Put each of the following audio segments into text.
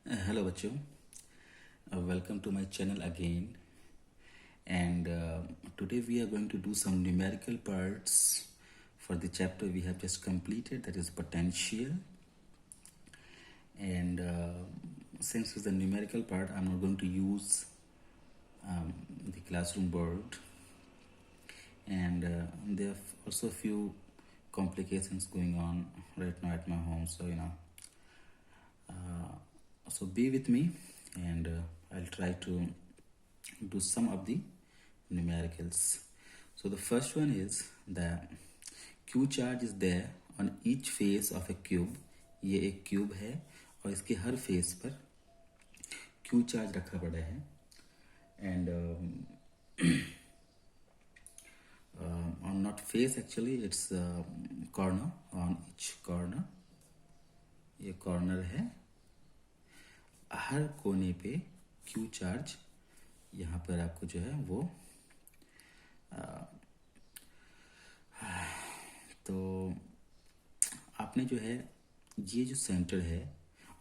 Hello बच्चों, welcome to my channel again, and today we are going to do some numerical parts for the chapter we have just completed, that is potential. And since it's the numerical part, I'm not going to use the classroom board, and there are also a few complications going on right now at my home, so so be with me, and I'll try to do some of the numericals. So the first one is that Q charge is there on each face of a cube. ये एक cube है और इसके हर face पर Q charge रखा पड़ा है. And on not face, actually it's corner, on each corner. ये कॉर्नर है, हर कोने पे Q चार्ज यहाँ पर आपको जो है वो तो आपने जो है ये जो सेंटर है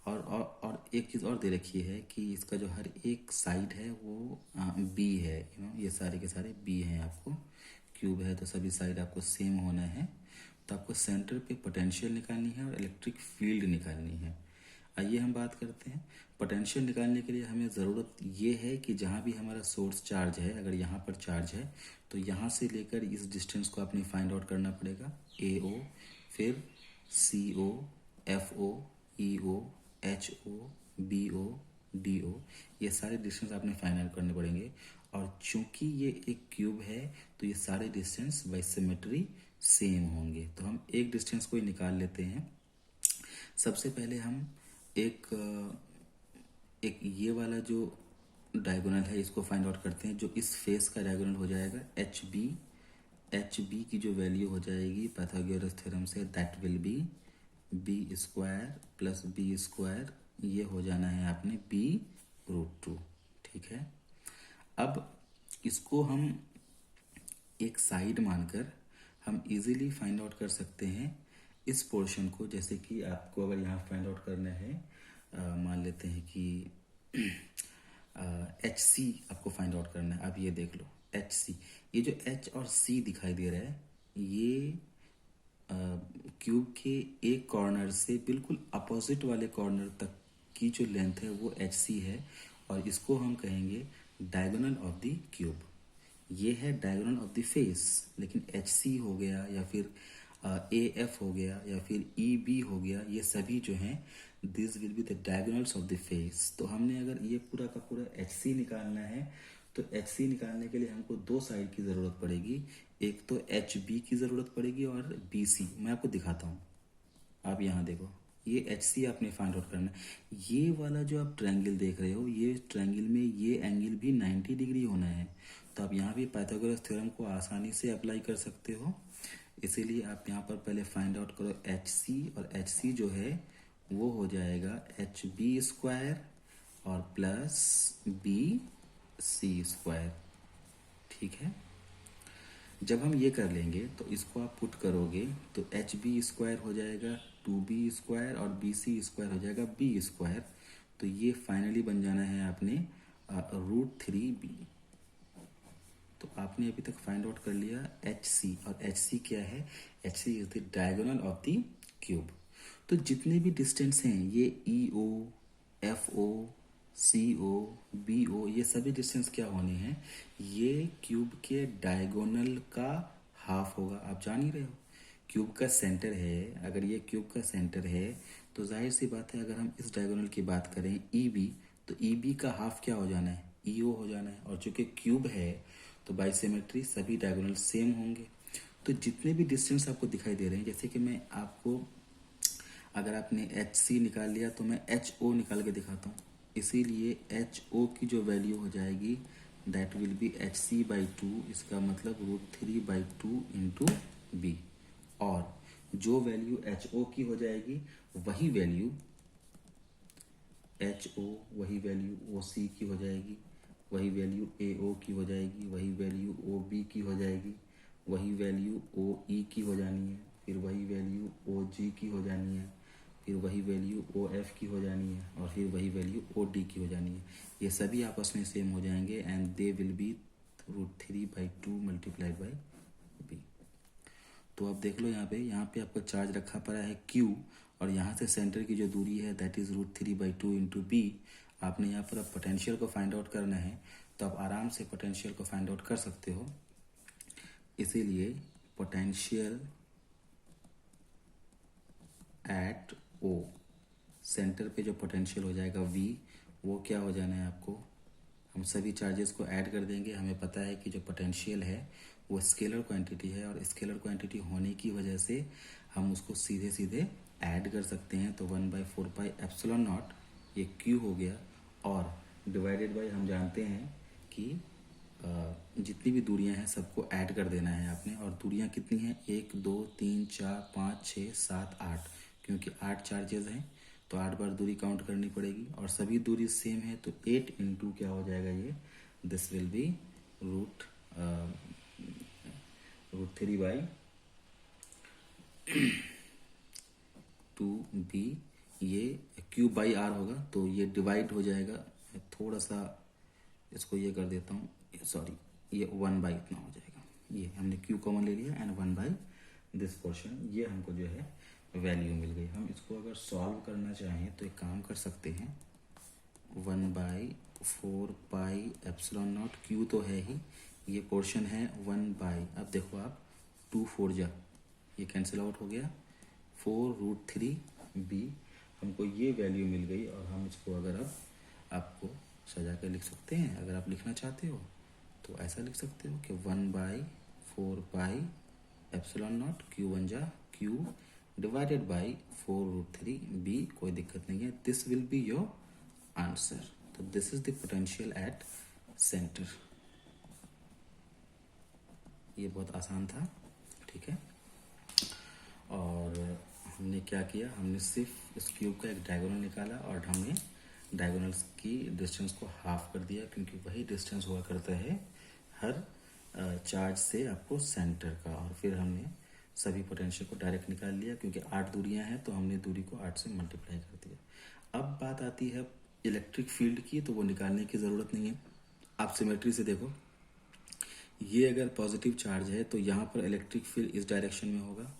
और एक चीज़ और दे रखी है कि इसका जो हर एक साइड है वो बी है. ये सारे के सारे बी हैं. आपको क्यूब है तो सभी साइड आपको सेम होना है. तो आपको सेंटर पे पोटेंशियल निकालनी है और इलेक्ट्रिक फील्ड निकालनी है. आइए हम बात करते हैं. पोटेंशियल निकालने के लिए हमें ज़रूरत ये है कि जहाँ भी हमारा सोर्स चार्ज है, अगर यहाँ पर चार्ज है तो यहाँ से लेकर इस डिस्टेंस को आपने फाइंड आउट करना पड़ेगा. ए ओ, फिर C O, F O, E O, H O, B O, D O, ये सारे डिस्टेंस आपने फाइंड आउट करने पड़ेंगे. और चूंकि ये एक क्यूब है तो ये सारे डिस्टेंस बाय सिमेट्री सेम होंगे. तो हम एक डिस्टेंस को ही निकाल लेते हैं. सबसे पहले हम एक ये वाला जो डायगोनल है इसको फाइंड आउट करते हैं. जो इस फेस का डायगोनल हो जाएगा एच बी की जो वैल्यू हो जाएगी पाइथागोरस थ्योरम से, that will be b square plus b square. ये हो जाना है आपने b√2. ठीक है. अब इसको हम एक साइड मानकर हम इजीली फाइंड आउट कर सकते हैं इस पोर्शन को. जैसे कि आपको अगर यहाँ फाइंड आउट करना है, मान लेते हैं कि एच सी आपको फाइंड आउट करना है. आप ये देख लो एच सी, ये जो एच और सी दिखाई दे रहा है ये क्यूब के एक कॉर्नर से बिल्कुल अपोजिट वाले कॉर्नर तक की जो लेंथ है वो एच सी है. और इसको हम कहेंगे डायगोनल ऑफ द क्यूब. ये है डायगोनल ऑफ द फेस. लेकिन एच सी हो गया या फिर ए एफ हो गया या फिर ई बी हो गया, ये सभी जो हैं this will be the diagonals of the face. तो हमने अगर ये पूरा का पूरा एच सी निकालना है तो एच सी निकालने के लिए हमको दो साइड की ज़रूरत पड़ेगी. एक तो एच बी की ज़रूरत पड़ेगी और बी सी. मैं आपको दिखाता हूँ. आप यहाँ देखो, ये एच सी आपने फाइंड आउट करना है. ये वाला जो आप ट्रायंगल देख रहे हो, ये ट्रायंगल में ये एंगल भी 90 डिग्री होना है. तो आप यहाँ भी पाइथागोरस थ्योरम को आसानी से अप्लाई कर सकते हो. इसीलिए आप यहाँ पर पहले फाइंड आउट करो एच सी, और एच सी जो है वो हो जाएगा एच बी स्क्वायर और प्लस बी सी स्क्वायर. ठीक है. जब हम ये कर लेंगे तो इसको आप पुट करोगे तो एच बी स्क्वायर हो जाएगा 2b स्क्वायर और बी सी स्क्वायर हो जाएगा b स्क्वायर. तो ये फाइनली बन जाना है आपने √3b. तो आपने अभी तक फाइंड आउट कर लिया एच सी. और एच सी क्या है? H C is the diagonal of the cube. तो जितने भी डिस्टेंस हैं ये ई ओ, एफ ओ, सी ओ, बी ओ, ये सभी डिस्टेंस क्या होने हैं? ये क्यूब के डायगोनल का हाफ होगा. आप जान ही रहे हो क्यूब का सेंटर है. अगर ये क्यूब का सेंटर है तो जाहिर सी बात है अगर हम इस डायगोनल की बात करें ई बी, तो ई बी का हाफ क्या हो जाना है? ई ओ हो जाना है. और चूंकि क्यूब है तो बाय सिमेट्री सभी डायगोनल सेम होंगे. तो जितने भी डिस्टेंस आपको दिखाई दे रहे हैं, जैसे कि मैं आपको, अगर आपने एच सी निकाल लिया तो मैं एच ओ निकाल के दिखाता हूँ. इसीलिए एच ओ की जो वैल्यू हो जाएगी that will be H C by 2. इसका मतलब √3/2 इंटू बी. और जो वैल्यू एच ओ की हो जाएगी वही वैल्यू एच ओ, वही वैल्यू ओ सी की हो जाएगी, वही वैल्यू ए ओ की हो जाएगी, वही वैल्यू ओ बी की हो जाएगी, वही वैल्यू ओ ई की हो जानी है, फिर वही वैल्यू ओ जी की हो जानी है, फिर वही वैल्यू ओ एफ की हो जानी है और फिर वही वैल्यू ओ डी की हो जानी है। ये सभी आपस में सेम हो जाएंगे and they will be √3/2 multiplied by b. तो आप देख लो यहाँ पे आपका चार्ज रखा पड़ा है Q और यहाँ से सेंटर की जो दूरी है दैट इज √3/2 इंटू बी। आपने यहाँ पर अब पोटेंशियल को फाइंड आउट करना है तो आप आराम से पोटेंशियल को फाइंड आउट कर सकते हो। इसीलिए पोटेंशियल एट O, सेंटर पे जो पोटेंशियल हो जाएगा V, वो क्या हो जाना है आपको, हम सभी चार्जेस को ऐड कर देंगे। हमें पता है कि जो पोटेंशियल है वो स्केलर क्वांटिटी है और स्केलर क्वांटिटी होने की वजह से हम उसको सीधे सीधे ऐड कर सकते हैं। तो 1/4πε0 ये Q हो गया और डिवाइडेड बाय हम जानते हैं कि जितनी भी दूरियां हैं सबको ऐड कर देना है आपने। और दूरियां कितनी हैं, 1 2 3 4 5 6 7 8, क्योंकि 8 चार्जेस हैं तो 8 बार दूरी काउंट करनी पड़ेगी और सभी दूरी सेम है तो 8 इंटू क्या हो जाएगा ये, दिस विल बी √3/2b। ये Q बाई R होगा तो ये डिवाइड हो जाएगा, थोड़ा सा इसको ये कर देता हूँ, सॉरी ये 1 बाई इतना हो जाएगा। ये हमने Q कॉमन ले लिया एंड 1 बाई दिस पोर्शन, ये हमको जो है वैल्यू मिल गई। हम इसको अगर सॉल्व करना चाहें तो एक काम कर सकते हैं, 1/4πε0 Q तो है ही, ये पोर्शन है 1 बाई, अब देखो आप 2 4 जा, ये कैंसिल आउट हो गया, 4√3b। हमको ये वैल्यू मिल गई और हम इसको अगर अब आपको सजा कर लिख सकते हैं, अगर आप लिखना चाहते हो तो ऐसा लिख सकते हो कि 1/4πε0 Q1 जा Q डिवाइडेड बाई 4√3b। कोई दिक्कत नहीं है, this will be your answer. तो this is the potential at centre. ये बहुत आसान था, ठीक है। और हमने क्या किया, हमने सिर्फ इस क्यूब का एक डायगोनल निकाला और हमने डायगोनल्स की डिस्टेंस को हाफ कर दिया, क्योंकि वही डिस्टेंस हुआ करता है हर चार्ज से आपको सेंटर का। और फिर हमने सभी पोटेंशियल को डायरेक्ट निकाल लिया, क्योंकि 8 दूरियां हैं तो हमने दूरी को 8 से मल्टीप्लाई कर दिया। अब बात आती है इलेक्ट्रिक फील्ड की, तो वो निकालने की ज़रूरत नहीं है। आप सिमेट्री से देखो, ये अगर पॉजिटिव चार्ज है तो यहाँ पर इलेक्ट्रिक फील्ड इस डायरेक्शन में होगा,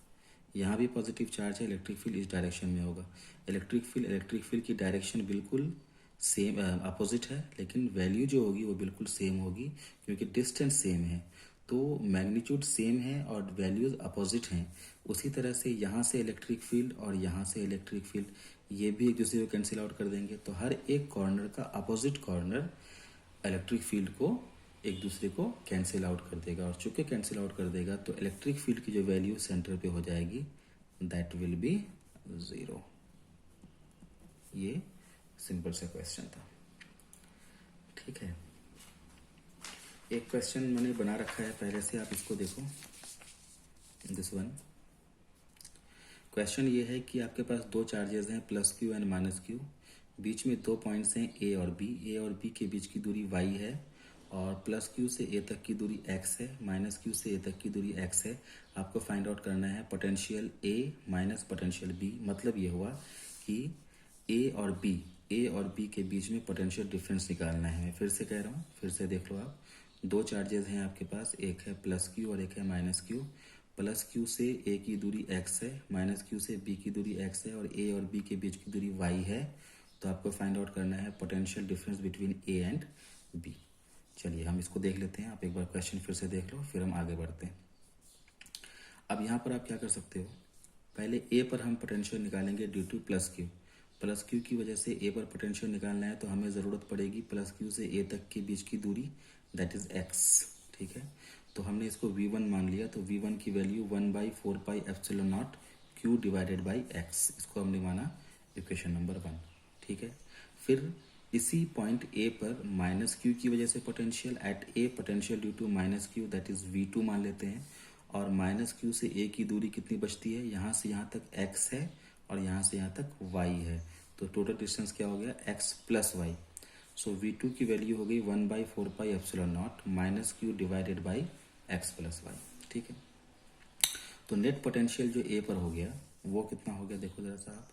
यहाँ भी पॉजिटिव चार्ज है, इलेक्ट्रिक फील्ड इस डायरेक्शन में होगा। इलेक्ट्रिक फील्ड की डायरेक्शन बिल्कुल सेम अपोजिट है, लेकिन वैल्यू जो होगी वो बिल्कुल सेम होगी, क्योंकि डिस्टेंस सेम है तो मैग्नीट्यूड सेम है और वैल्यूज अपोजिट हैं। उसी तरह से यहाँ से इलेक्ट्रिक फील्ड और यहाँ से इलेक्ट्रिक फील्ड ये भी एक दूसरे को कैंसिल आउट कर देंगे। तो हर एक कॉर्नर का अपोजिट कॉर्नर इलेक्ट्रिक फील्ड को एक दूसरे को कैंसिल आउट कर देगा, और चूंकि कैंसिल आउट कर देगा तो इलेक्ट्रिक फील्ड की जो वैल्यू सेंटर पे हो जाएगी दैट विल बी 0। ये सिंपल सा क्वेश्चन था, ठीक है। एक क्वेश्चन मैंने बना रखा है पहले से, आप इसको देखो, दिस वन। क्वेश्चन ये है कि आपके पास दो चार्जेस हैं +Q एंड -Q, बीच में 2 पॉइंट्स हैं A और B। A और B के बीच की दूरी y है और +Q से A तक की दूरी x है, -Q से A तक की दूरी x है। आपको फाइंड आउट करना है potential A minus potential B। मतलब ये हुआ कि A और B के बीच में पोटेंशियल डिफरेंस निकालना है। मैं फिर से कह रहा हूँ, फिर से देख लो आप। दो चार्जेस हैं आपके पास, एक है +Q और एक है -Q। +Q से A की दूरी x है, -Q से B की दूरी x है और A और B के बीच की दूरी y है। तो आपको फाइंड आउट करना है potential difference between A and B। चलिए हम इसको देख लेते हैं, आप एक बार क्वेश्चन फिर से देख लो, फिर हम आगे बढ़ते हैं। अब यहाँ पर आप क्या कर सकते हो, पहले A पर हम पोटेंशियल निकालेंगे ड्यू टू +Q की वजह से A पर पोटेंशियल निकालना है तो हमें ज़रूरत पड़ेगी +Q से A तक के बीच की दूरी दैट इज़ x, ठीक है। तो हमने इसको V1 मान लिया, तो V1 की value 1/4πε0 Q divided by x, इसको हमने माना इक्वेशन नंबर 1, ठीक है। फिर इसी पॉइंट A पर -Q की वजह से potential at A potential due to -Q that is V2 मान लेते हैं। और -Q से A की दूरी कितनी बचती है, यहाँ से यहाँ तक x है और यहाँ से यहाँ तक y है, तो टोटल डिस्टेंस क्या हो गया x + y। सो V2 की वैल्यू हो गई 1/4πε0 -Q divided by x + y, ठीक है। तो नेट पोटेंशियल जो A पर हो गया वो कितना हो गया, देखो जरा सा आप,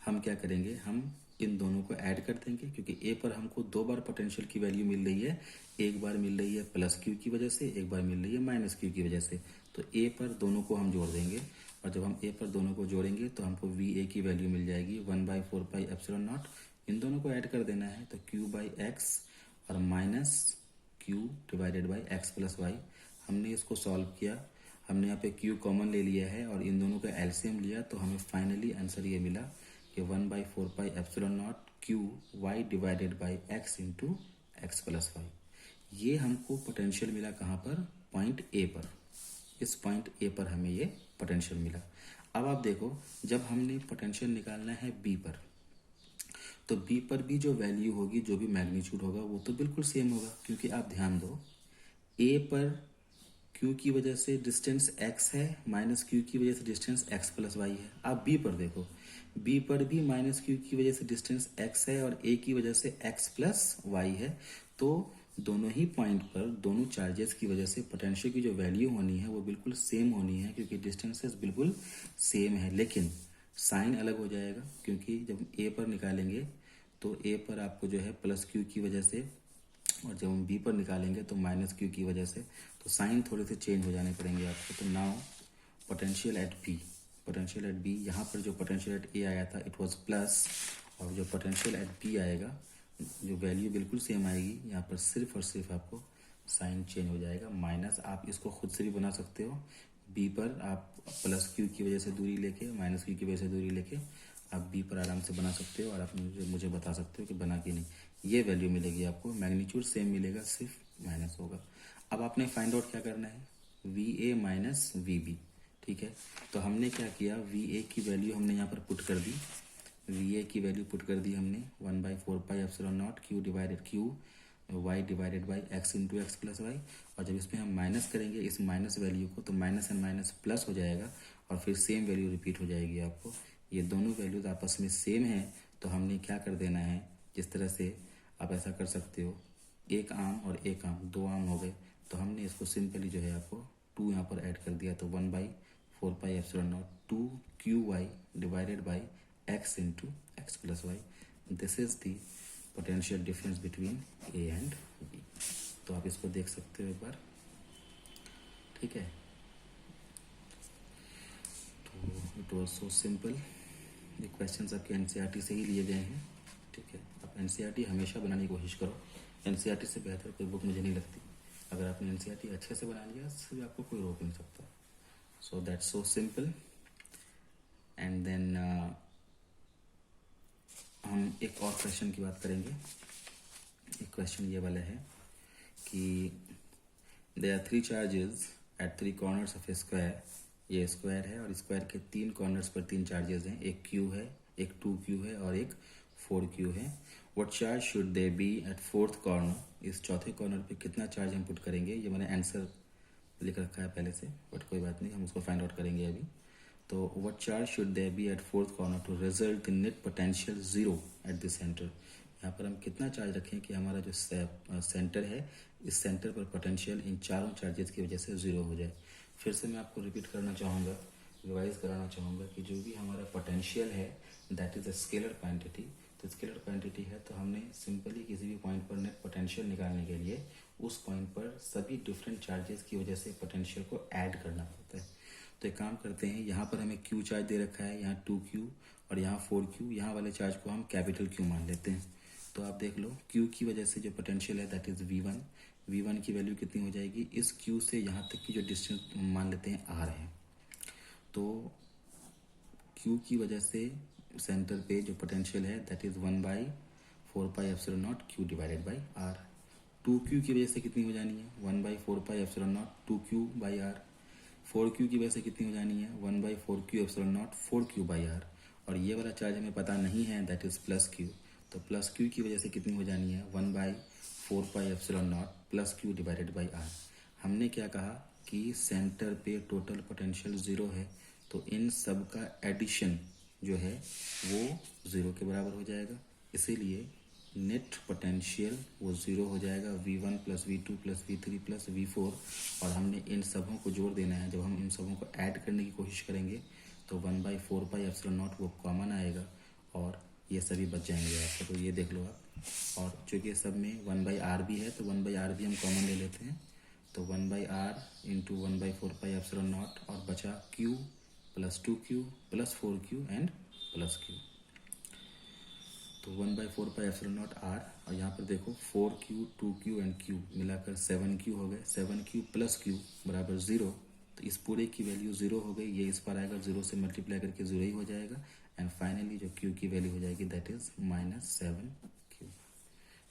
हम क्या करेंगे, हम इन दोनों को ऐड कर देंगे, क्योंकि ए पर हमको 2 बार पोटेंशियल की वैल्यू मिल रही है। एक बार मिल रही है प्लस क्यू की वजह से, एक बार मिल रही है माइनस क्यू की वजह से। तो ए पर दोनों को हम जोड़ देंगे, और जब हम ए पर दोनों को जोड़ेंगे तो हमको वी ए की वैल्यू मिल जाएगी 1/4πε0। इन दोनों को ऐड कर देना है, तो q/x और minus q divided by x plus y. हमने इसको सॉल्व किया, हमने यहाँ पे q कॉमन ले लिया है और इन दोनों का एलसीएम लिया, तो हमें फाइनली आंसर ये मिला कि 1/4πε0 q/y divided by x into x plus y. ये हमको पोटेंशियल मिला कहाँ पर, पॉइंट ए पर। इस पॉइंट ए पर हमें ये पोटेंशियल मिला। अब आप देखो, जब हमने पोटेंशियल निकालना है बी पर, तो बी पर भी जो वैल्यू होगी, जो भी मैग्नीट्यूड होगा, वो तो बिल्कुल सेम होगा, क्योंकि आप ध्यान दो, ए पर क्यू की वजह से डिस्टेंस x है, माइनस क्यू की वजह से डिस्टेंस x प्लस वाई है। आप बी पर देखो, बी पर भी माइनस क्यू की वजह से डिस्टेंस x है और a की वजह से x प्लस वाई है। तो दोनों ही पॉइंट पर दोनों चार्जेस की वजह से पोटेंशियल की जो वैल्यू होनी है वो बिल्कुल सेम होनी है, क्योंकि डिस्टेंसेस बिल्कुल सेम है। लेकिन साइन अलग हो जाएगा, क्योंकि जब ए पर निकालेंगे तो ए पर आपको जो है प्लस क्यू की वजह से, और जब हम बी पर निकालेंगे तो माइनस क्यू की वजह से, तो साइन थोड़े से चेंज हो जाने पड़ेंगे आपको। तो नाउ पोटेंशियल एट बी, यहाँ पर जो पोटेंशियल एट ए आया था इट वाज प्लस, और जो पोटेंशियल एट बी आएगा, जो वैल्यू बिल्कुल सेम आएगी, यहाँ पर सिर्फ और सिर्फ आपको साइन चेंज हो जाएगा, माइनस। आप इसको खुद से भी बना सकते हो, बी पर आप प्लस क्यू की वजह से दूरी लेके, माइनस क्यू की वजह से दूरी लेके आप बी पर आराम से बना सकते हो, और आप मुझे बता सकते हो कि बना कि नहीं। ये वैल्यू मिलेगी आपको, मैग्नीट्यूड सेम मिलेगा, सिर्फ माइनस होगा। अब आपने फाइंड आउट क्या करना है, V A minus V B. ठीक है, तो हमने क्या किया, वी ए की वैल्यू हमने यहाँ पर पुट कर दी, वी ए की वैल्यू पुट कर दी हमने 1/4πε0 q y divided by x into x plus y. और जब इसमें हम माइनस करेंगे इस माइनस वैल्यू को, तो माइनस एंड माइनस प्लस हो जाएगा, और फिर सेम वैल्यू रिपीट हो जाएगी आपको। ये दोनों वैल्यूज आपस में सेम है, तो हमने क्या कर देना है, जिस तरह से आप ऐसा कर सकते हो, एक आम और एक आम, 2 आम हो गए, तो हमने इसको सिंपली जो है आपको 2 यहाँ पर ऐड कर दिया, तो 1/4πε0 2qy divided by x into x plus y. This is the potential difference between A and B. तो आप इसको देख सकते हो एक बार, ठीक है। तो इट वॉज सो सिंपल। ये क्वेश्चंस आपके एनसीईआरटी से ही लिए गए हैं, ठीक है। आप एनसीईआरटी हमेशा बनाने की कोशिश करो, एनसीईआरटी से बेहतर कोई बुक मुझे नहीं लगती। अगर आपने एनसीईआरटी अच्छे से बना लिया, उससे भी आपको कोई रोक नहीं सकता। So that's so simple. And then हम एक और क्वेश्चन की बात करेंगे। एक क्वेश्चन ये वाला है कि there are 3 charges at 3 corners of a square. ये स्क्वायर है और स्क्वायर के 3 कॉर्नर्स पर 3 चार्जेस हैं, एक क्यू है, एक 2q है और एक 4q है। What charge should they be at 4th corner. इस चौथे कॉर्नर पे कितना चार्ज हम पुट करेंगे, ये मैंने आंसर लिख रखा है पहले से, बट कोई बात नहीं, हम उसको फाइंड आउट करेंगे अभी। तो what charge should there be at 4th corner to result in net potential 0 at the centre. यहाँ पर हम कितना चार्ज रखें कि हमारा जो सेंटर है, इस सेंटर पर पोटेंशियल इन चारों चार्जेस की वजह से 0 हो जाए। फिर से मैं आपको रिपीट करना चाहूँगा, रिवाइज कराना चाहूँगा कि जो भी हमारा पोटेंशियल है that is a scalar quantity. तो स्केलर क्वांटिटी है, तो हमने सिंपली किसी भी पॉइंट पर नेट पोटेंशियल निकालने के लिए उस पॉइंट पर सभी डिफरेंट चार्जेस की वजह से पोटेंशियल को ऐड करना पड़ता है। तो एक काम करते हैं, यहाँ पर हमें Q चार्ज दे रखा है, यहाँ 2Q और यहाँ 4Q, यहाँ वाले चार्ज को हम कैपिटल Q मान लेते हैं। तो आप देख लो, Q की वजह से जो पोटेंशियल है दैट इज़ V1। V1 की वैल्यू कितनी हो जाएगी, इस Q से यहाँ तक की जो डिस्टेंस मान लेते हैं R है, तो Q की वजह से सेंटर पे जो पोटेंशियल है that is 1/4πε0 Q divided by R। 2Q की वजह से कितनी हो जानी है, 1/4πε0 2Q/R। 4Q की वजह से कितनी हो जानी है, 1/4Q/0 4Q/R। और ये वाला चार्ज हमें पता नहीं है दैट इज़ प्लस Q। तो प्लस Q की वजह से कितनी हो जानी है, 1/4πε0 plus Q divided by R। हमने क्या कहा कि सेंटर पे टोटल पोटेंशियल 0 है, तो इन सब का एडिशन जो है वो 0 के बराबर हो जाएगा। इसीलिए नेट पोटेंशियल वो 0 हो जाएगा, V1 plus V2 plus V3 plus V4। और हमने इन सबों को जोड़ देना है। जब हम इन सबों को ऐड करने की कोशिश करेंगे तो 1/4πε0 वो कॉमन आएगा, और ये सभी बच जाएंगे आपको। तो ये देख लो आप। और चूँकि सब में 1/r भी है तो 1/r भी हम कॉमन ले लेते हैं। तो 1/r इंटू 1/4πε0 और बचा q plus 2q plus 4q and plus q। तो 1/4πε0r और यहाँ पर देखो 4q 2q एंड q मिलाकर 7q हो गए। 7q प्लस q बराबर 0। तो इस पूरे की वैल्यू 0 हो गई। ये इस पर आएगा, 0 से मल्टीप्लाई करके 0 ही हो जाएगा। एंड फाइनली जो q की वैल्यू हो जाएगी दैट इज -7q।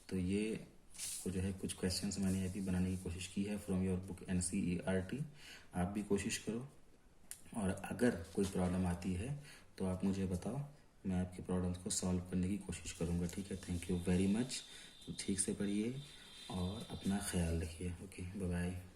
तो ये को जो है कुछ क्वेश्चंस मैंने अभी बनाने की कोशिश की है फ्रॉम योर बुक NCERT। आप भी कोशिश करो, और अगर कोई प्रॉब्लम आती है तो आप मुझे बताओ, मैं आपके प्रॉब्लम्स को सॉल्व करने की कोशिश करूँगा। ठीक है, थैंक यू वेरी मच। ठीक से पढ़िए और अपना ख्याल रखिए। Okay, bye bye.